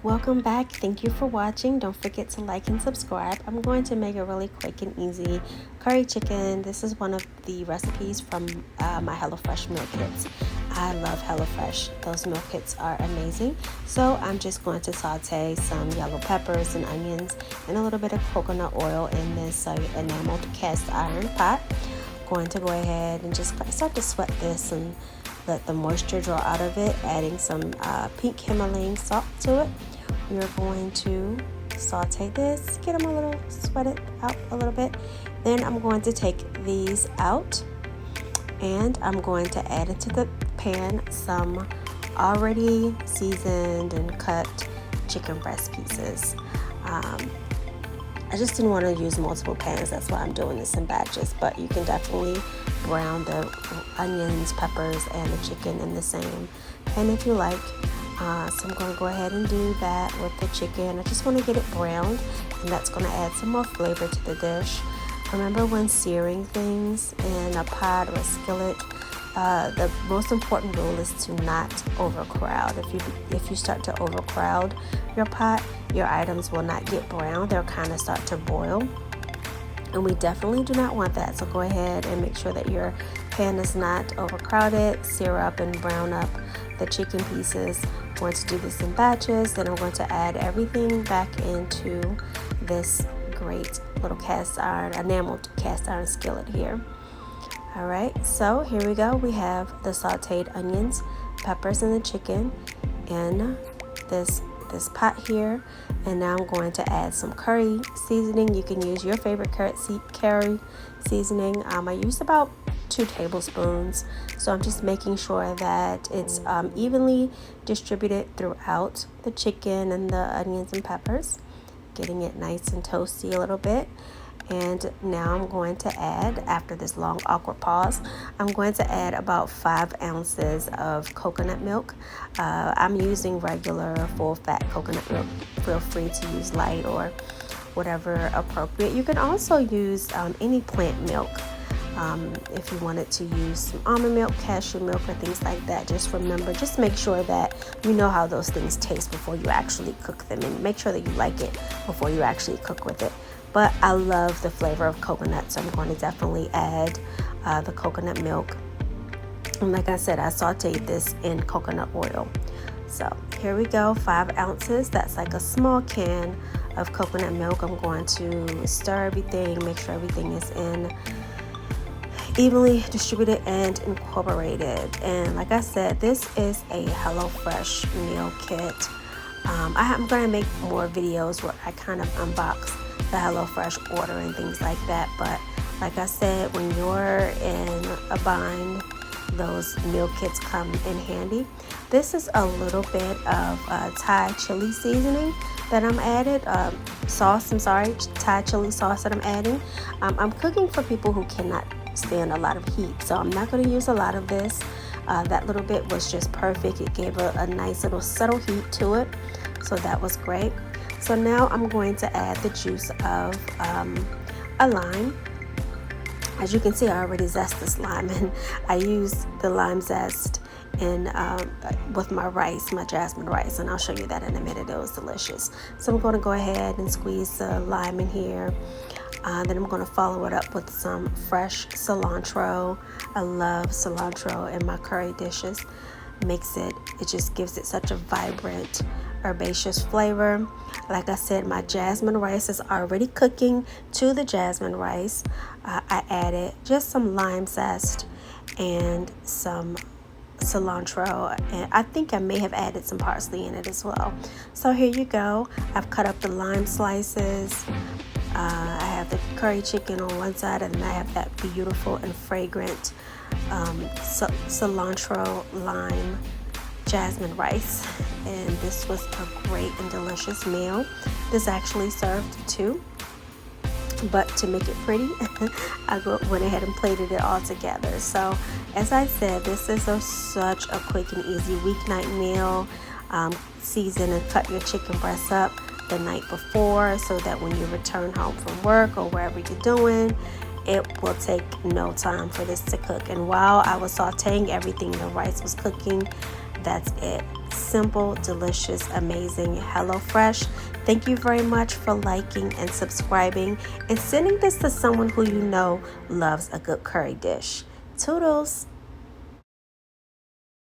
Welcome back. Thank you for watching. Don't forget to like and subscribe. I'm going to make a really quick and easy curry chicken. This is one of the recipes from my HelloFresh meal kits. I love HelloFresh. Those meal kits are amazing. So I'm just going to saute some yellow peppers and onions and a little bit of coconut oil in this enameled cast iron pot. Going to go ahead and just start to sweat this and let the moisture draw out of it, adding some pink Himalayan salt to it. We're going to saute this, get them a little sweated out a little bit. Then I'm going to take these out and I'm going to add into the pan some already seasoned and cut chicken breast pieces. I just didn't want to use multiple pans, that's why I'm doing this in batches, but you can definitely brown the onions, peppers, and the chicken in the same pan if you like. So I'm going to go ahead and do that with the chicken. I just want to get it browned, and that's going to add some more flavor to the dish. Remember, when searing things in a pot or a skillet, the most important rule is to not overcrowd. If you start to overcrowd your pot, your items will not get brown. They'll kind of start to boil, and we definitely do not want that. So go ahead and make sure that your pan is not overcrowded. Sear up and brown up the chicken pieces. I'm going to do this in batches. Then I'm going to add everything back into this great little cast iron, enameled cast iron skillet here. All right, so here we go. We have the sauteed onions, peppers, and the chicken in this pot here. And now I'm going to add some curry seasoning. You can use your favorite curry seasoning. I used about 2 tablespoons, so I'm just making sure that it's evenly distributed throughout the chicken and the onions and peppers, getting it nice and toasty a little bit. And now I'm going to add, after this long awkward pause, I'm going to add about 5 ounces of coconut milk. I'm using regular full fat coconut milk. Feel free to use light or whatever appropriate. You can also use any plant milk. If you wanted to use some almond milk, cashew milk, or things like that, just remember, just make sure that you know how those things taste before you actually cook them, and make sure that you like it before you actually cook with it. But I love the flavor of coconut, so I'm going to definitely add the coconut milk. And like I said, I sauteed this in coconut oil. So here we go, 5 ounces. That's like a small can of coconut milk. I'm going to stir everything, make sure everything is evenly distributed and incorporated. And like I said, this is a HelloFresh meal kit. I'm going to make more videos where I kind of unbox the HelloFresh order and things like that, but like I said, when you're in a bind, those meal kits come in handy. This is a little bit of Thai chili seasoning that I'm added, Thai chili sauce that I'm adding. I'm cooking for people who cannot stand a lot of heat, so I'm not going to use a lot of this. That little bit was just perfect. It gave a nice little subtle heat to it, so that was great. So now I'm going to add the juice of a lime. As you can see, I already zest this lime, and I used the lime zest with my rice, my Jasmine rice, and I'll show you that in a minute. It was delicious. So I'm going to go ahead and squeeze the lime in here. Then I'm going to follow it up with some fresh cilantro. I love cilantro in my curry dishes. It just gives it such a vibrant, herbaceous flavor. Like I said, my Jasmine rice is already cooking. To the Jasmine rice, I added just some lime zest and some cilantro, and I think I may have added some parsley in it as well. So here you go. I've cut up the lime slices. I have the curry chicken on one side, and then I have that beautiful and fragrant cilantro lime Jasmine rice, and this was a great and delicious meal. This actually served 2, but to make it pretty, I went ahead and plated it all together. So as I said, this is such a quick and easy weeknight meal. Season and cut your chicken breasts up the night before, so that when you return home from work or wherever you're doing, it will take no time for this to cook. And while I was sauteing everything, the rice was cooking. that's it. Simple, delicious, amazing. HelloFresh, thank you very much for liking and subscribing and sending this to someone who you know loves a good curry dish. Toodles!